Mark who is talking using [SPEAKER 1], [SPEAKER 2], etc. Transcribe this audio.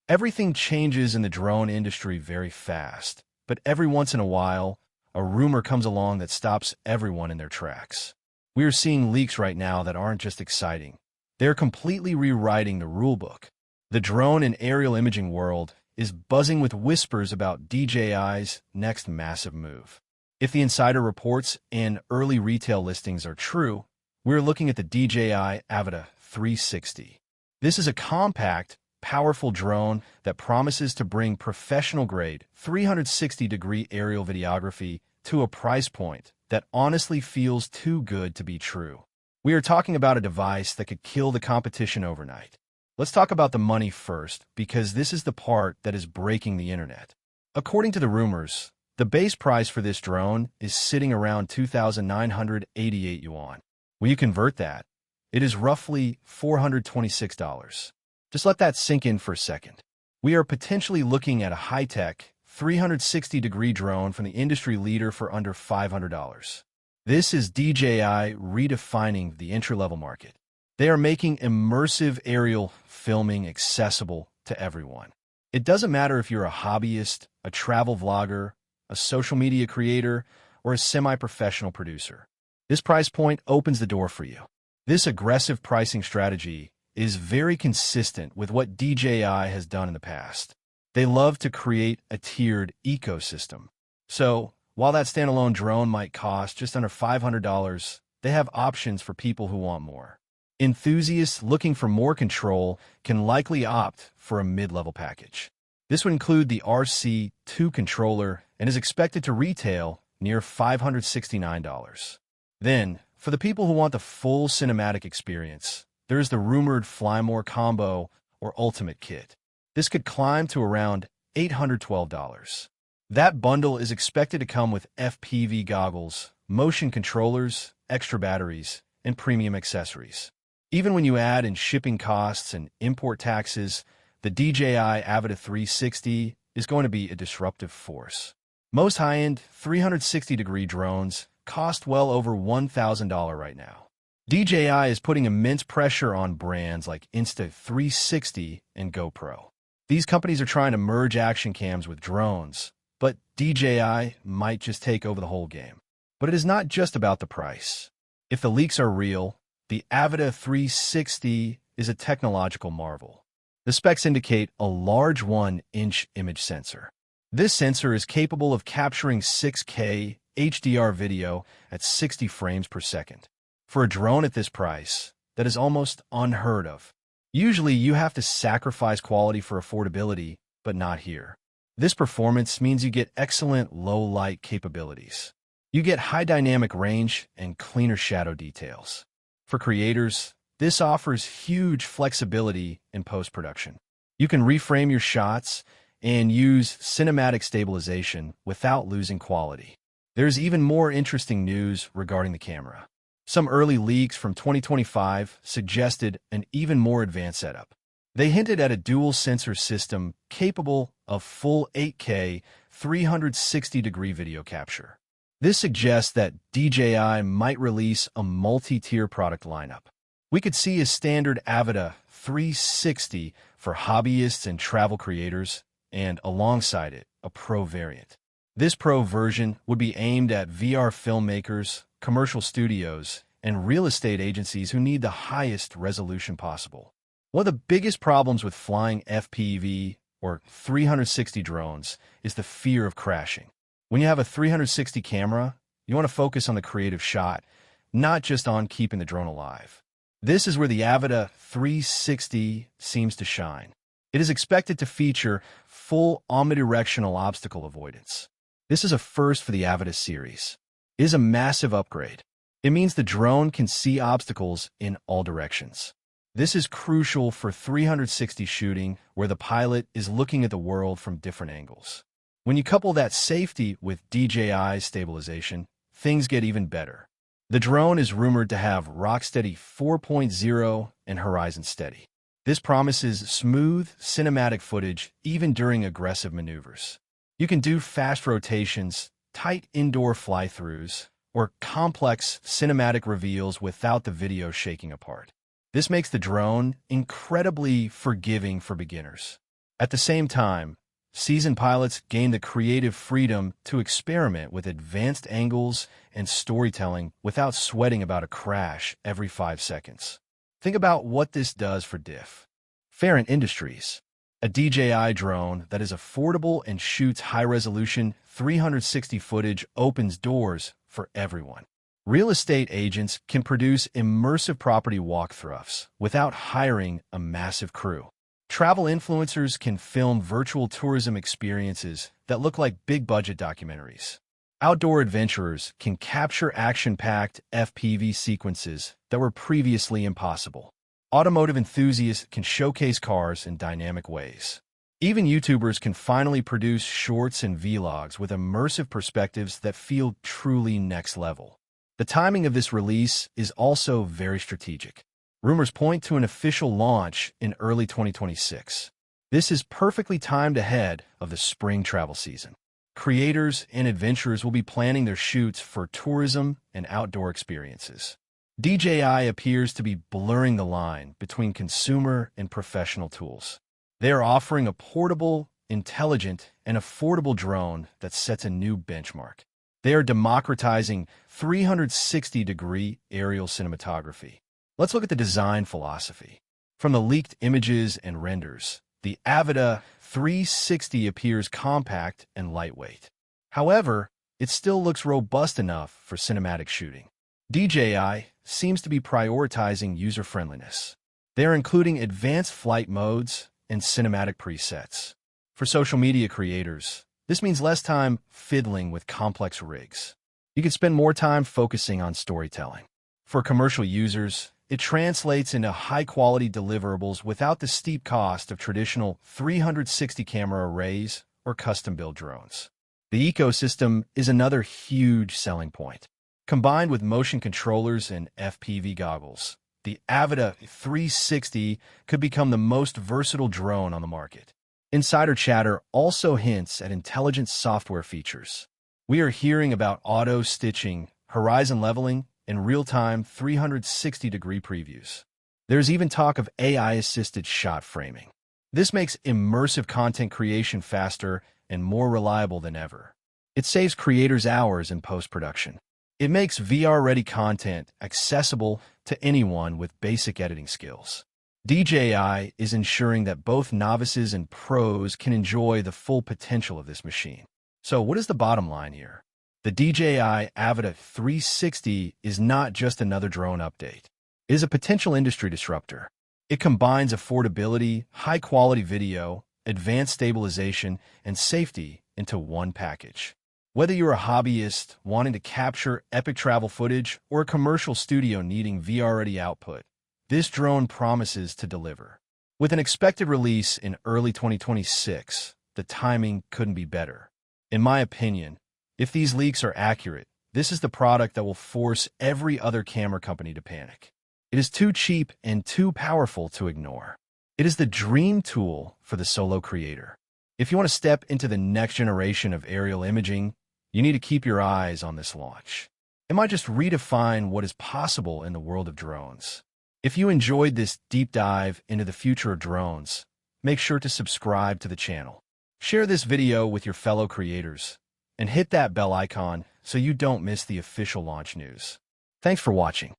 [SPEAKER 1] Everything changes in the drone industry very fast, but every once in a while, a rumor comes along that stops everyone in their tracks. We are seeing leaks right now that aren't just exciting. They're completely rewriting the rulebook. The drone and aerial imaging world is buzzing with whispers about DJI's next massive move. If the insider reports and early retail listings are true, we're looking at the DJI Avata 360. This is a compact, powerful drone that promises to bring professional-grade 360-degree aerial videography to a price point that honestly feels too good to be true. We are talking about a device that could kill the competition overnight. Let's talk about the money first, because this is the part that is breaking the internet. According to the rumors, the base price for this drone is sitting around 2,988 yuan. When you convert that, it is roughly $426. Just let that sink in for a second. We are potentially looking at a high-tech, 360-degree drone from the industry leader for under $500. This is DJI redefining the entry-level market. They are making immersive aerial filming accessible to everyone. It doesn't matter if you're a hobbyist, a travel vlogger, a social media creator, or a semi-professional producer. This price point opens the door for you. This aggressive pricing strategy is very consistent with what DJI has done in the past. They love to create a tiered ecosystem. So, while that standalone drone might cost just under $500, they have options for people who want more. Enthusiasts looking for more control can likely opt for a mid-level package. This would include the RC2 controller and is expected to retail near $569. Then, for the people who want the full cinematic experience, there is the rumored Fly More Combo or Ultimate Kit. This could climb to around $812. That bundle is expected to come with FPV goggles, motion controllers, extra batteries, and premium accessories. Even when you add in shipping costs and import taxes, the DJI Avata 360 is going to be a disruptive force. Most high-end 360-degree drones cost well over $1,000 right now. DJI is putting immense pressure on brands like Insta360 and GoPro. These companies are trying to merge action cams with drones, but DJI might just take over the whole game. But it is not just about the price. If the leaks are real, the Avata 360 is a technological marvel. The specs indicate a large 1-inch image sensor. This sensor is capable of capturing 6K HDR video at 60 frames per second. For a drone at this price, that is almost unheard of. Usually, you have to sacrifice quality for affordability, but not here. This performance means you get excellent low-light capabilities. You get high dynamic range and cleaner shadow details. For creators, this offers huge flexibility in post-production. You can reframe your shots and use cinematic stabilization without losing quality. There's even more interesting news regarding the camera. Some early leaks from 2025 suggested an even more advanced setup. They hinted at a dual sensor system capable of full 8K 360-degree video capture. This suggests that DJI might release a multi-tier product lineup. We could see a standard Avata 360 for hobbyists and travel creators, and alongside it, a Pro variant. This Pro version would be aimed at VR filmmakers, commercial studios, and real estate agencies who need the highest resolution possible. One of the biggest problems with flying FPV, or 360 drones, is the fear of crashing. When you have a 360 camera, you want to focus on the creative shot, not just on keeping the drone alive. This is where the Avata 360 seems to shine. It is expected to feature full omnidirectional obstacle avoidance. This is a first for the Avata series. It is a massive upgrade. It means the drone can see obstacles in all directions. This is crucial for 360 shooting, where the pilot is looking at the world from different angles. When you couple that safety with DJI's stabilization, things get even better. The drone is rumored to have Rocksteady 4.0 and Horizon Steady. This promises smooth, cinematic footage even during aggressive maneuvers. You can do fast rotations, tight indoor fly-throughs, or complex cinematic reveals without the video shaking apart. This makes the drone incredibly forgiving for beginners. At the same time, seasoned pilots gain the creative freedom to experiment with advanced angles and storytelling without sweating about a crash every 5 seconds. Think about what this does for different industries. A DJI drone that is affordable and shoots high-resolution 360 footage opens doors for everyone. Real estate agents can produce immersive property walkthroughs without hiring a massive crew. Travel influencers can film virtual tourism experiences that look like big-budget documentaries. Outdoor adventurers can capture action-packed FPV sequences that were previously impossible. Automotive enthusiasts can showcase cars in dynamic ways. Even YouTubers can finally produce shorts and vlogs with immersive perspectives that feel truly next level. The timing of this release is also very strategic. Rumors point to an official launch in early 2026. This is perfectly timed ahead of the spring travel season. Creators and adventurers will be planning their shoots for tourism and outdoor experiences. DJI appears to be blurring the line between consumer and professional tools. They are offering a portable, intelligent, and affordable drone that sets a new benchmark. They are democratizing 360-degree aerial cinematography. Let's look at the design philosophy. From the leaked images and renders, the Avata 360 appears compact and lightweight. However, it still looks robust enough for cinematic shooting. DJI seems to be prioritizing user-friendliness. They are including advanced flight modes and cinematic presets. For social media creators, this means less time fiddling with complex rigs. You can spend more time focusing on storytelling. For commercial users, it translates into high-quality deliverables without the steep cost of traditional 360 camera arrays or custom-built drones. The ecosystem is another huge selling point. Combined with motion controllers and FPV goggles, the Avata 360 could become the most versatile drone on the market. Insider chatter also hints at intelligent software features. We are hearing about auto-stitching, horizon leveling, and real-time 360-degree previews. There's even talk of AI-assisted shot framing. This makes immersive content creation faster and more reliable than ever. It saves creators hours in post-production. It makes VR-ready content accessible to anyone with basic editing skills. DJI is ensuring that both novices and pros can enjoy the full potential of this machine. So what is the bottom line here? The DJI Avata 360 is not just another drone update. It is a potential industry disruptor. It combines affordability, high-quality video, advanced stabilization, and safety into one package. Whether you're a hobbyist wanting to capture epic travel footage or a commercial studio needing VR-ready output, this drone promises to deliver. With an expected release in early 2026, the timing couldn't be better. In my opinion, if these leaks are accurate, this is the product that will force every other camera company to panic. It is too cheap and too powerful to ignore. It is the dream tool for the solo creator. If you want to step into the next generation of aerial imaging, you need to keep your eyes on this launch. It might just redefine what is possible in the world of drones. If you enjoyed this deep dive into the future of drones, make sure to subscribe to the channel. Share this video with your fellow creators, and hit that bell icon so you don't miss the official launch news. Thanks for watching.